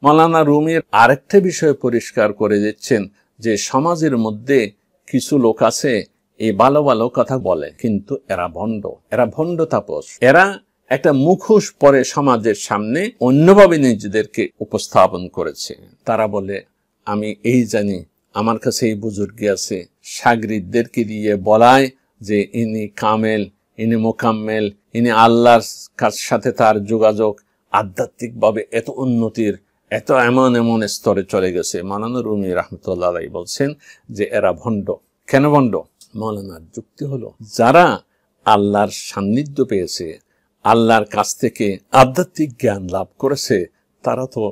মাওলানা রুমির আরেকটা বিষয় পরিষ্কার করে দিচ্ছেন যে সমাজের মধ্যে কিছু লোক আছে এই ভালো ভালো কথা বলে, কিন্তু এরা ভণ্ড তাপস। এরা একটা মুখোশ পরে সমাজের সামনে অন্যভাবে নিজেদেরকে উপস্থাপন করেছে। তারা বলে আমি এই জানি, আমার কাছে এই বুজুর্গি আছে। শাগরিদদেরকে দিয়ে বলায় যে ইনি কামেল, ইনি মোকাম্মেল, ইনি আল্লাহর সাথে তার যোগাযোগ আধ্যাত্মিকভাবে এত উন্নতির, এত এমন এমন স্তরে চলে গেছে। মাওলানা রুমি রাহমাতুল্লাহ আলাইহি বলছেন যে এরা ভণ্ড। কেন ভণ্ড? মাওলানার যুক্তি হলো, যারা আল্লাহর সান্নিধ্য পেয়েছে, আল্লাহর কাছ থেকে আধ্যাত্মিক জ্ঞান লাভ করেছে, তারা তো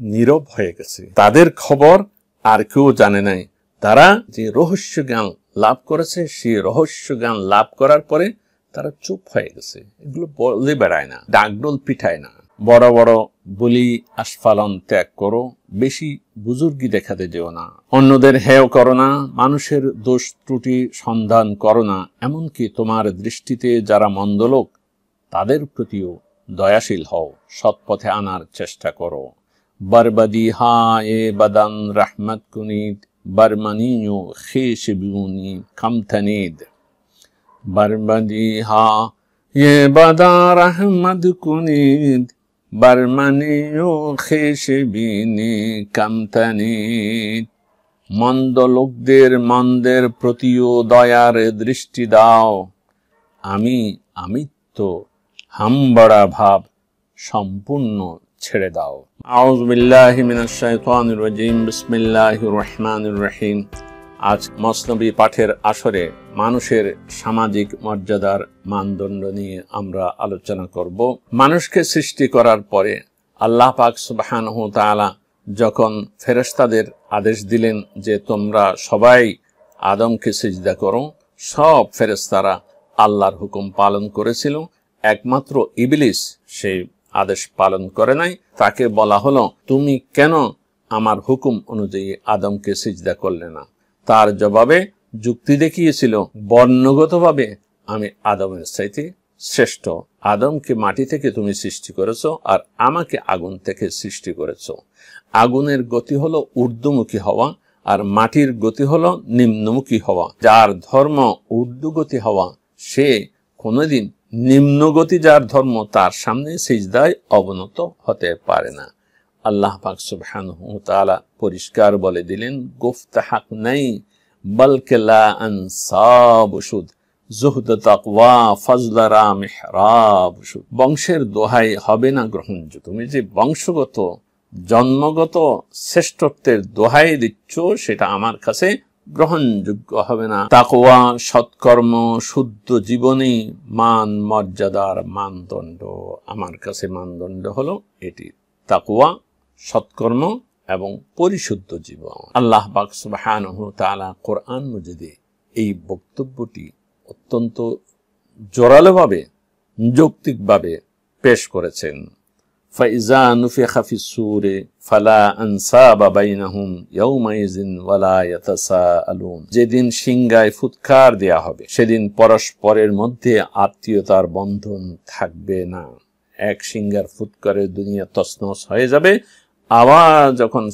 নীরব হয়ে গেছে। তাদের খবর আর কেউ জানে নাই। তারা যে রহস্য জ্ঞান লাভ করেছে, সেই রহস্য জ্ঞান লাভ করার পরে তারা চুপ হয়ে গেছে। এগুলো বলে বেড়ায় না, ডাকডোল পিঠায় না। বড় বড় বলি আস্ফালন ত্যাগ করো, বেশি বুজুর্গি দেখাতে যেও না, অন্যদের হেয় করো না, মানুষের দোষ ত্রুটি সন্ধান করো না, এমনকি তোমার দৃষ্টিতে যারা মন্দ লোক তাদের প্রতিও দয়াশীল হও, সৎ পথে আনার চেষ্টা করো। বরবাদি হা এ বাদান রহমত কুনিদ বরমানিও খেশ বিউনি কামথানিদ। বরবাদি হা এ বাদা রহমত কুনিদ বরমানিও খেশ বিনি কামথানিদ। মন্দ লোকদের মন্দের প্রতিও দয়ার দৃষ্টি দাও, আমি তো হামবড়া ভাব সম্পূর্ণ ছেড়ে দাও। আউযু বিল্লাহি মিনাশ শাইতানির রাজিম। বিসমিল্লাহির রহমানির রহিম। আজ মসনবী পাঠের আসরে মানুষের সামাজিক মর্যাদার মানদণ্ড নিয়ে আমরা আলোচনা করব। মানুষকে সৃষ্টি করার পরে আল্লাহ পাক সুবহানাহু ওয়া তাআলা যখন ফেরেশতাদের আদেশ দিলেন যে তোমরা সবাই আদমকে সিজদা করো, সব ফেরেশতারা আল্লাহর হুকুম পালন করেছিল। একমাত্র ইবলিস সেই আদেশ পালন করে নাই। তাকে বলা হলো, তুমি কেন আমার হুকুম অনুযায়ী আদমকে সিজদা করলে না? তার জবাবে যুক্তি দেখিয়েছিল, বর্ণগতভাবে আমি আদমের চাইতে শ্রেষ্ঠ। আদমকে মাটি থেকে তুমি সৃষ্টি করেছো, আর আমাকে আগুন থেকে সৃষ্টি করেছো। আগুনের গতি হলো ঊর্ধ্বমুখী হওয়া, আর মাটির গতি হলো নিম্নমুখী হওয়া। যার ধর্ম ঊর্ধ্বগতি হওয়া, সে কোনোদিন নিম্নগতি যার ধর্ম, তার সামনে সিজদায় অবনত হতে পারে না। আল্লাহ পাক সুবহানাহু ওয়া তাআলা পরিষ্কার বলে দিলেন, গুফতা হক নাই বলকে লা আনসাব শুদ জুহদ তাকওয়া ফজলরা মিহরাব শুদ। বংশের দোহাই হবে না গ্রহণযোগ্য। তুমি যে বংশগত জন্মগত শ্রেষ্ঠত্বের দোহাই দিচ্ছ, সেটা আমার কাছে গ্রহণযোগ্য হবে না। তাকওয়া, সৎকর্ম, শুদ্ধ জীবনী মান মর্যাদার মানদণ্ড। আমার কাছে মানদণ্ড হলো এটি, তাকওয়া, সৎকর্ম এবং পরিশুদ্ধ জীবন। আল্লাহ পাক সুবহানাহু ওয়া তাআলা কোরআন মাজিদে এই বক্তব্যটি অত্যন্ত জোরালোভাবে, যৌক্তিকভাবে পেশ করেছেন। ফাইজা নুফিখা ফিস-সূরি ফালা আনসাবা বাইনাহুম ইয়াওমাইযিন ওয়ালা ইয়াতাসাআলুন। যেদিন সিংহায় ফুৎকার দেয়া হবে, সেদিন পরস্পরের মধ্যে আত্মীয়তার বন্ধন থাকবে না। এক সিংহার ফুৎকারে দুনিয়া তছনছ হয়ে যাবে। আবার যখন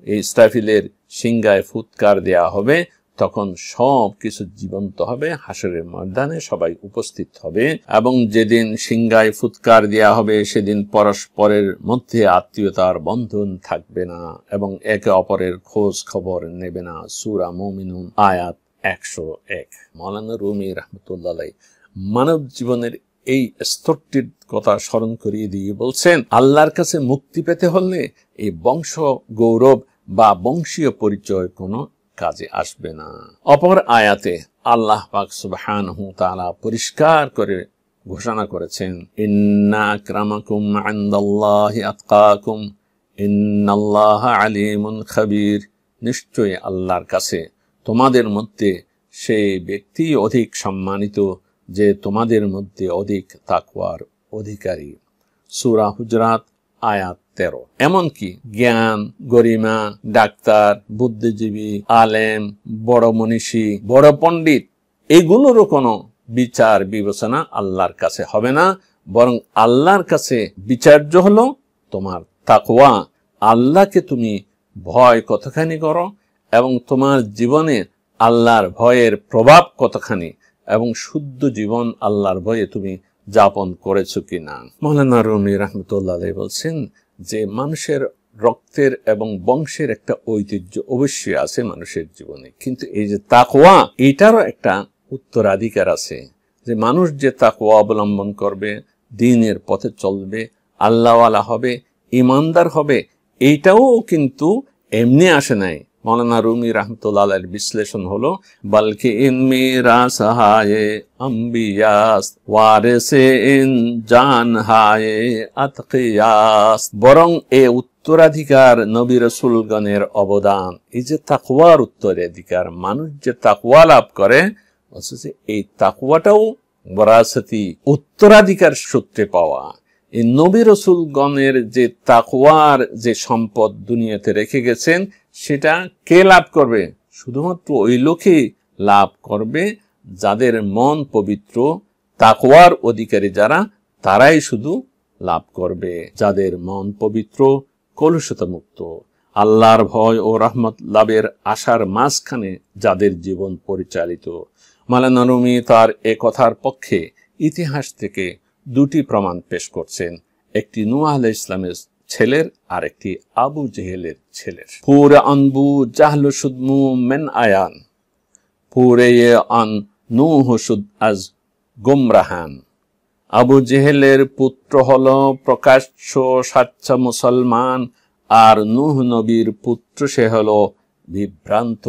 এই ইসরাফিলের সিংহায় ফুৎকার দেয়া হবে, তখন সব কিছু জীবন্ত হবে, হাসরের ময়দানে সবাই উপস্থিত হবে। এবং যেদিন সিংহায় ফুৎকার দেয়া হবে, সেদিন পরস্পরের মধ্যে আত্মীয়তার বন্ধন থাকবে না এবং একে অপরের খোঁজ খবর নেবে না। সূরা মুমিনুন আয়াত 101। মাওলানা রুমি রাহমাতুল্লাহ আলাইহি মানব জীবনের এই স্তরটির কথা স্মরণ করিয়ে দিয়ে বলছেন, আল্লাহর কাছে মুক্তি পেতে হলে এই বংশ গৌরব বা বংশীয় পরিচয় কোনো কাজে আসবে না। অপর আয়াতে আল্লাহ পাক সুবহানাহু ওয়া তাআলা পরিষ্কার করে ঘোষণা করেছেন, ইন্না আকরামাকুম ইনদাল্লাহি আতকাকুম ইন্নাল্লাহা আলিমুন খাবীর। নিশ্চয়ই আল্লাহর কাছে তোমাদের মধ্যে সেই ব্যক্তি অধিক সম্মানিত যে তোমাদের মধ্যে অধিক তাকওয়ার অধিকারী। সূরা হুজরাত আয়াত 13। এমনকি জ্ঞান, গরিমা, ডাক্তার, বুদ্ধিজীবী, আলেম, বড় মনীষী, বড় পণ্ডিত, এগুলোরও কোনো বিচার বিবেচনা আল্লাহর কাছে হবে না। বরং আল্লাহর কাছে বিচার্য হলো তোমার তাকওয়া আল্লাহকে তুমি ভয় কতখানি করো এবং তোমার জীবনে আল্লাহর ভয়ের প্রভাব কতখানি, এবং শুদ্ধ জীবন আল্লাহর ভয়ে তুমি যাপন করেছো কিনা। মাওলানা রুমি রাহমাতুল্লাহ আলাইহি বলছেন যে মানুষের রক্তের এবং বংশের একটা ঐতিহ্য অবশ্যই আছে মানুষের জীবনে, কিন্তু এই যে তাকওয়া, এটারও একটা উত্তরাধিকার আছে। যে মানুষ যে তাকওয়া অবলম্বন করবে, দ্বীনের পথে চলবে, আল্লাহওয়ালা হবে, ঈমানদার হবে, এইটাও কিন্তু এমনি আসে নাই। মাওলানা রুমি রাহমাতুল্লাহ আলাইহির বিশ্লেষণ হলো, বালকি ইন মিরাসায়ে আম্বিয়াস ওয়ারিসে ইন জানহায়ে আতকিয়াস, বরং এ উত্তরাধিকার নবী রাসূলগণের অবদান। এই যে তাকওয়ার উত্তরাধিকার, মানুষ যে তাকওয়া লাভ করে, অথচ এই তাকওয়াটাও ওয়ারাসাতি, উত্তরাধিকার সূত্রে পাওয়া। এই নবী রাসূলগণের যে তাকওয়ার যে সম্পদ দুনিয়াতে রেখে গেছেন, সেটা কে লাভ করবে? শুধুমাত্র ওই লোকই লাভ করবে যাদের মন পবিত্র, তাকওয়ার অধিকারী যারা, তারাই শুধু লাভ করবে। যাদের মন পবিত্র, কলুষতা মুক্ত, আল্লাহর ভয় ও রহমত লাভের আশার মাঝখানে যাদের জীবন পরিচালিত। মাওলানা রুমি তার এ কথার পক্ষে ইতিহাস থেকে দুটি প্রমাণ পেশ করছেন, একটি নূহ আলাইহিস সালামের ছেলের আর একটি আবু জেহেলের ছেলের। পুরে আনবু জাহল সুদমু মেন আয়ান, পুরে আন নূহ সুদ আজ গুমরাহান। আবু জেহেলের পুত্র হলো প্রকাশ্য সাচ্চা মুসলমান, আর নূহ নবীর পুত্র সে হলো বিভ্রান্ত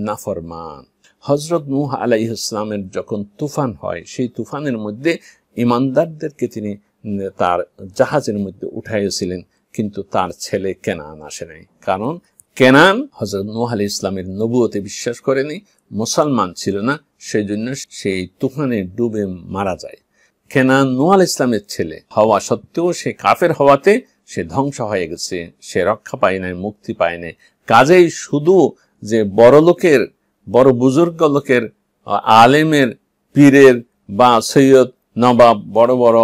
নাফরমান। হযরত নূহ আলাইহিস সালামের যখন তুফান হয়, সেই তুফানের মধ্যে ঈমানদারদেরকে তিনি তার জাহাজের মধ্যে উঠাইছিলেন, কিন্তু তার ছেলে কেনান আসে নাই। কারণ কেনান হযরত নূহ আলাইহিস সালামের নবুয়তে বিশ্বাস করেনি, মুসলমান ছিল না, সেই জন্য সেই তুফানে ডুবে মারা যায়। কেনান নূহ আলাইহিস সালামের ছেলে হওয়া সত্ত্বেও সে কাফের হওয়াতে সে ধ্বংস হয়ে গেছে, সে রক্ষা পায় নাই, মুক্তি পায় নাই। কাজেই শুধু যে বড় লোকের, বড় বুজুর্গ লোকের, আলেমের, পীরের বা সৈয়দ, নবাব, বড় বড়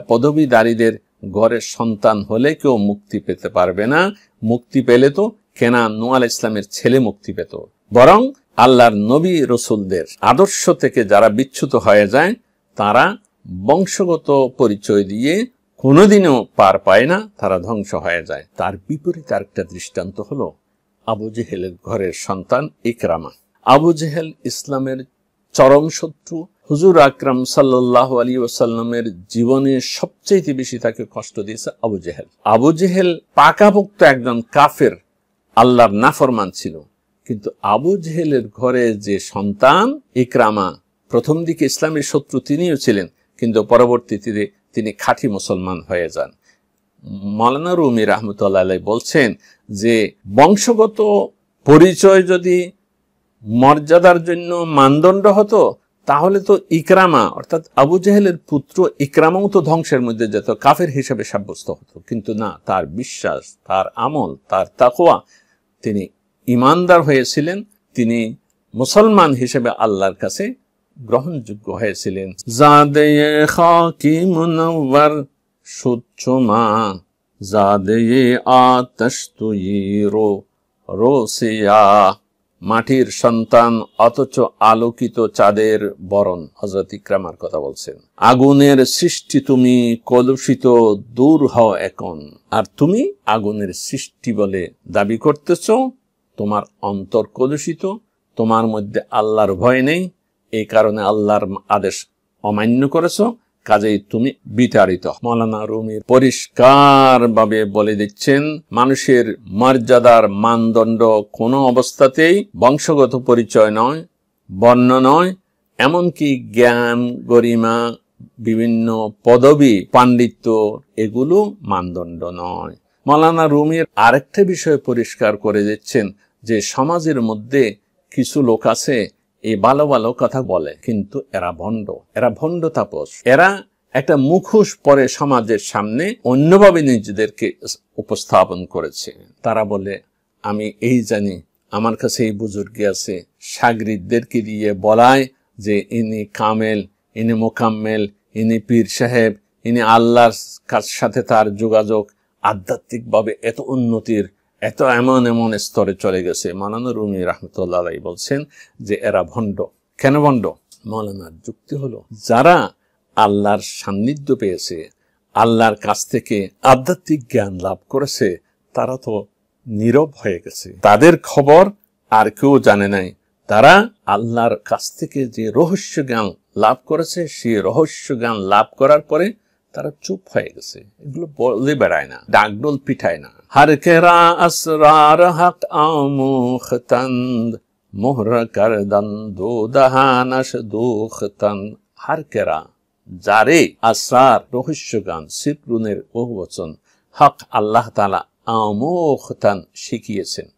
পদবীধারীদের ঘরের সন্তান হলে কেউ মুক্তি পেতে পারবে না। মুক্তি পেলে তো কেনান নূহ আলাইহিস সালামের ছেলে মুক্তি পেত। বরং আল্লাহর নবী রাসূলদের আদর্শ থেকে যারা বিচ্যুত হয়ে যায়, তারা বংশগত পরিচয় দিয়ে কোনোদিনও পার পায় না, তারা ধ্বংস হয়ে যায়। তার বিপরীত আরেকটা দৃষ্টান্ত হলো আবু জেহেলের ঘরের সন্তান ইকরামা। আবু জেহেল ইসলামের চরম শত্রু। হুজুর আকরাম সাল্লাল্লাহু আলাইহি ওয়াসাল্লামের জীবনে সবচেয়ে বেশি তাকে কষ্ট দিয়েছে আবু জেহেল। আবু জেহেল পাকাপোক্ত একজন কাফের, আল্লাহর নাফরমান ছিল, কিন্তু আবু জেহেলের ঘরে যে সন্তান ইকরামা, প্রথম দিকে ইসলামের শত্রু তিনিও ছিলেন, কিন্তু পরবর্তীতে তিনি খাঁটি মুসলমান হয়ে যান। মাওলানা রুমি রাহমাতুল্লাহ আলাইহি বলছেন যে বংশগত পরিচয় যদি মর্যাদার জন্য মানদণ্ড হতো, তাহলে তো ইকরামা অর্থাৎ আবু জেহেলের পুত্র ইকরামাও তো ধ্বংসের মধ্যে যেত, কাফের হিসেবে সাব্যস্ত হতো। কিন্তু না, তার বিশ্বাস, তার আমল, তার তাকওয়া, তিনি ঈমানদার হয়েছিলেন, তিনি মুসলমান হিসেবে আল্লাহর কাছে গ্রহণযোগ্য হয়েছিলেন। জাদে খাকি মুনওয়ার সুচ্চমা, জাদে আতশ তুইরো রোসিয়া, মাটির সন্তান অথচ আলোকিত চাঁদের বরণ। হযরত ইকরামার কথা বলছেন। আগুনের সৃষ্টি তুমি, কলুষিত দূর হও এখন। আর তুমি আগুনের সৃষ্টি বলে দাবি করতেছ, তোমার অন্তর কলুষিত, তোমার মধ্যে আল্লাহর ভয় নেই, এই কারণে আল্লাহর আদেশ অমান্য করেছো, কাজেই তুমি বিতাড়িত। মাওলানা রুমি পরিষ্কার ভাবে বলে দিচ্ছেন, মানুষের মর্যাদার মানদণ্ড কোনো অবস্থাতেই বংশগত পরিচয় নয়, বর্ণ নয়, এমনকি জ্ঞান, গরিমা, বিভিন্ন পদবী, পাণ্ডিত্য, এগুলো মানদণ্ড নয়। মাওলানা রুমির আরেকটা বিষয় পরিষ্কার করে দিচ্ছেন যে সমাজের মধ্যে কিছু লোক আছে, এই ভালো ভালো কথা বলে, কিন্তু এরা ভণ্ড, এরা ভণ্ড তাপস। এরা একটা মুখোশ পরে সমাজের সামনে অন্যভাবে নিজেদেরকে উপস্থাপন করেছে। তারা বলে, আমি এই জানি, আমার কাছে এই বুজুর্গি আছে। শাগরিদদেরকে দিয়ে বলায় যে ইনি কামেল, ইনি মোকাম্মেল, ইনি পীর সাহেব, ইনি আল্লাহর সাথে তার যোগাযোগ, আধ্যাত্মিকভাবে এত উন্নতির এত এমন এমন স্তরে চলে গেছে। মাওলানা রুমি রাহমাতুল্লাহ আলাইহি বলছেন যে এরা ভণ্ড। কেন ভণ্ড? মাওলানার যুক্তি হলো, যারা আল্লাহর সান্নিধ্য পেয়েছে, আল্লাহর কাছ থেকে আধ্যাত্মিক জ্ঞান লাভ করেছে, তারা তো নীরব হয়ে গেছে, তাদের খবর আর কেউ জানে নাই। তারা আল্লাহর কাছ থেকে যে রহস্য জ্ঞান লাভ করেছে, সেই রহস্য জ্ঞান লাভ করার পরে তারা চুপ হয়ে গেছে, এগুলো বলে বেড়ায় না, ডাকডোল পিঠায় না। হার কেরা আসরার হক আমুখতন্দ মোহর করদন দো দহানস দুখতন। হার কেরা, যারে আসরার রহস্য জ্ঞান, সিররুনের বহুবচন, হক আল্লাহ তাআলা আমুখতন শিখিয়েছেন।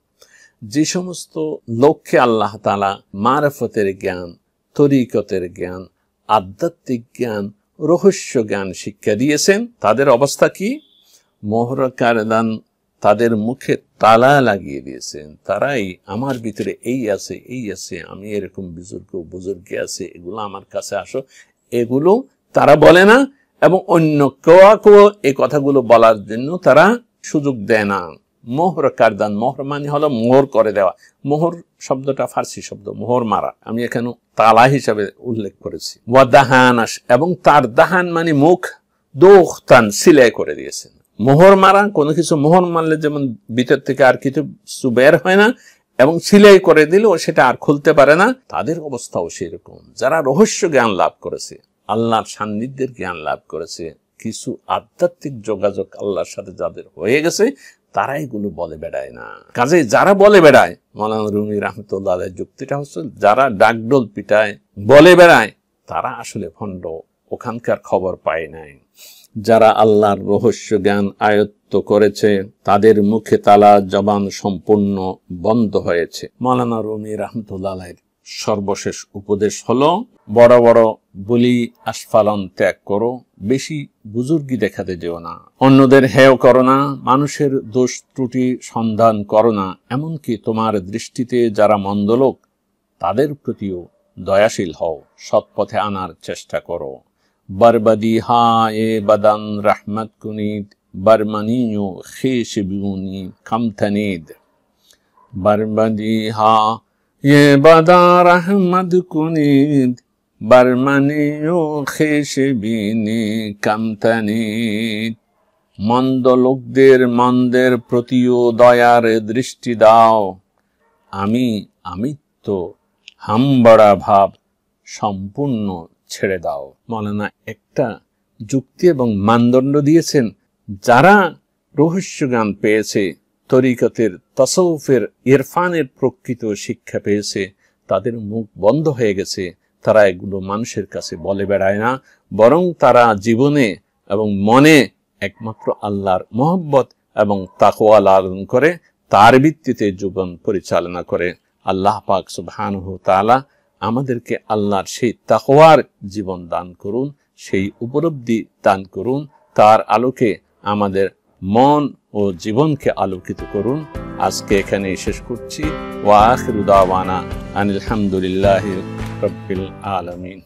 যে সমস্ত লোককে আল্লাহ তাআলা মারফতের জ্ঞান, তরিকতের জ্ঞান, আধ্যাত্মিক জ্ঞান, রহস্য জ্ঞান শিক্ষা দিয়েছেন, তাদের অবস্থা কি? মোহর কারদান, তাদের মুখে তালা লাগিয়ে দিয়েছেন। তারাই আমার ভিতরে এই আছে, এই আছে, আমি এরকম বুজুর্গে আছে, এগুলো আমার কাছে আসো, এগুলো তারা বলে না, এবং অন্য কেউ এই কথাগুলো বলার জন্য তারা সুযোগ দেয় না। মোহর কারদান, মোহর মানে হলো মোহর করে দেওয়া। মোহর শব্দটা ফার্সি শব্দ, মোহর মারা, আমি এখানে তালা হিসাবে উল্লেখ করেছি। ওয়া দাহানাস, এবং তার দাহান মানে মুখ, দোখতান সিলাই করে দিয়েছেন। মোহর মারা, কোনো কিছু মোহর মারলে যেমন ভিতর থেকে আর কিছু বের হয় না, এবং সিলাই করে দিলেও সেটা আর খুলতে পারে না, তাদের অবস্থাও সেরকম। যারা রহস্য জ্ঞান লাভ করেছে, আল্লাহর সান্নিধ্যের জ্ঞান লাভ করেছে, কিছু আধ্যাত্মিক যোগাযোগ আল্লাহর সাথে যাদের হয়ে গেছে, তারা এগুলো বলে বেড়ায় না। কাজে যারা বলে বেড়ায়, মাওলানা রুমি রাহমাতুল্লাহ আলাইহির যুক্তিটা হচ্ছে, যারা ডাকডোল পিটায়, বলে বেড়ায়, তারা আসলে ভণ্ড, ওখানকার খবর পায় নাই। যারা আল্লাহর রহস্য জ্ঞান আয়ত্ত করেছে, তাদের মুখে তালা, জবান সম্পূর্ণ বন্ধ হয়েছে। মাওলানা রুমি রাহমাতুল্লাহ আলাইহির সর্বশেষ উপদেশ হলো, বড় বড় বলি আস্ফালন ত্যাগ করো, বেশি বুজুর্গি দেখাতে যেও না, অন্যদের হেয় করো না, মানুষের দোষ ত্রুটি সন্ধান করো না, এমনকি তোমার দৃষ্টিতে যারা মন্দ লোক তাদের প্রতিও দয়াশীল হও, সৎ পথে আনার চেষ্টা করো। বরবাদি হা এ বাদান রহমত কুনিদ, বরমানিও খেশ বিউনি কামথানিদ। বরবাদি হা ये बदा रहमत कुनीद, बरमनियो खेश बीनी कमतनीद। মন্দ লোকদের মন্দের প্রতিও দয়ার দৃষ্টি দাও, আমিত্ব হামবড়া ভাব সম্পূর্ণ ছেড়ে দাও। মাওলানা একটা যুক্তি এবং মানদণ্ড দিয়েছেন, যারা রহস্য জ্ঞান পেয়েছে, তরিকতের, তাসাউফের, ইরফানের প্রকৃত শিক্ষা পেয়েছে, তাদের মুখ বন্ধ হয়ে গেছে, তারা এগুলো মানুষের কাছে বলে বেড়ায় না, বরং তারা জীবনে এবং মনে একমাত্র আল্লাহর মহব্বত এবং তাকওয়া লালন করে, তার ভিত্তিতে জীবন পরিচালনা করে। আল্লাহ পাক সুবহানাহু ওয়া তাআলা আমাদেরকে আল্লাহর সেই তাকওয়ার জীবন দান করুন, সেই উপলব্ধি দান করুন, তার আলোকে আমাদের মন ও জীবনকে আলোকিত করুন। আজকে এখানে শেষ করছি। ওয়া আখিরু দাওয়ানা আনিল হামদুলিল্লাহি রাব্বিল আলামিন।